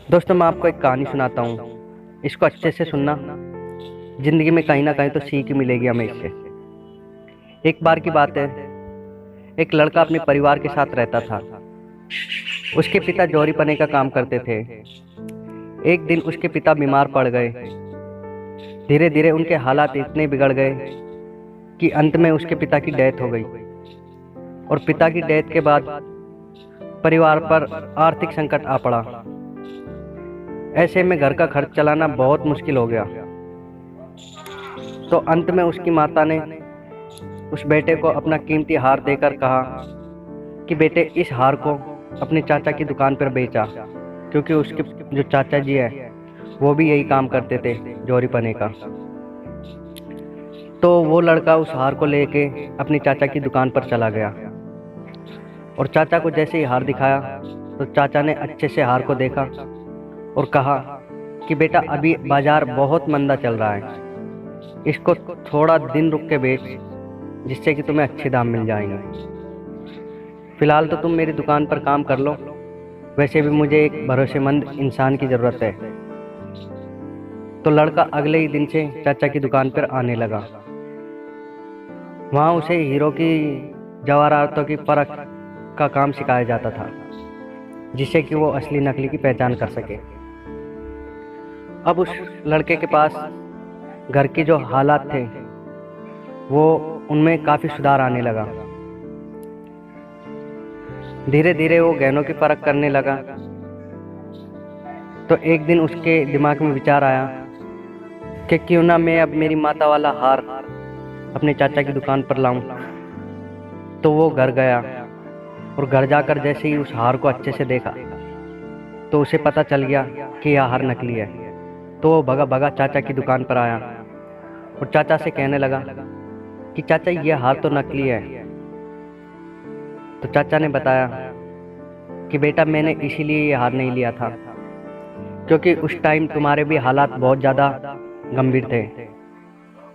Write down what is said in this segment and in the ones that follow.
दोस्तों, मैं आपको एक कहानी सुनाता हूँ। इसको अच्छे से सुनना। ज़िंदगी में कहीं ना कहीं तो सीख मिलेगी हमें इससे। एक बार की बात है, एक लड़का अपने परिवार के साथ रहता था। उसके पिता जौहरी पने का काम करते थे। एक दिन उसके पिता बीमार पड़ गए। धीरे धीरे उनके हालात इतने बिगड़ गए कि अंत में उसके पिता की डेथ हो गई। और पिता की डेथ के बाद परिवार पर आर्थिक संकट आ पड़ा। ऐसे में घर का खर्च चलाना बहुत मुश्किल हो गया। तो अंत में उसकी माता ने उस बेटे को अपना कीमती हार देकर कहा कि बेटे, इस हार को अपने चाचा की दुकान पर बेचा, क्योंकि उसके जो चाचा जी है वो भी यही काम करते थे, जौहरी पने का। तो वो लड़का उस हार को लेके अपनी चाचा की दुकान पर चला गया। और चाचा को जैसे ही हार दिखाया तो चाचा ने अच्छे से हार को देखा और कहा कि बेटा, अभी बाजार बहुत मंदा चल रहा है, इसको थोड़ा दिन रुक के बेच, जिससे कि तुम्हें अच्छे दाम मिल जाएंगे। फिलहाल तो तुम मेरी दुकान पर काम कर लो, वैसे भी मुझे एक भरोसेमंद इंसान की ज़रूरत है। तो लड़का अगले ही दिन से चाचा की दुकान पर आने लगा। वहाँ उसे हीरो की जवाहरातों की परख का काम सिखाया जाता था, जिससे कि वो असली नकली की पहचान कर सके। अब उस लड़के के पास घर के जो हालात थे वो उनमें काफ़ी सुधार आने लगा। धीरे धीरे वो गहनों की परख करने लगा। तो एक दिन उसके दिमाग में विचार आया कि क्यों ना मैं अब मेरी माता वाला हार अपने चाचा की दुकान पर लाऊं। तो वो घर गया और घर जाकर जैसे ही उस हार को अच्छे से देखा तो उसे पता चल गया कि यह हार नकली है। तो वो भगा भगा चाचा की दुकान पर आया और चाचा से कहने लगा कि चाचा, ये हार तो नकली है। तो चाचा ने बताया कि बेटा, मैंने इसीलिए ये हार नहीं लिया था, क्योंकि उस टाइम तुम्हारे भी हालात बहुत ज़्यादा गंभीर थे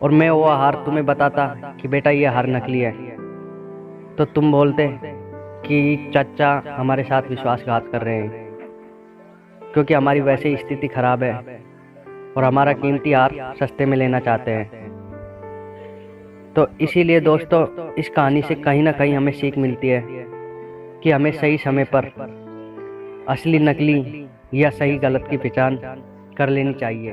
और मैं वो हार तुम्हें बताता कि बेटा ये हार नकली है, तो तुम बोलते कि चाचा हमारे साथ विश्वासघात कर रहे हैं, क्योंकि हमारी वैसे ही स्थिति खराब है और हमारा कीमती हार सस्ते में लेना चाहते हैं। तो इसीलिए दोस्तों, इस कहानी से कहीं ना कहीं हमें सीख मिलती है कि हमें सही समय पर असली नकली या सही गलत की पहचान कर लेनी चाहिए।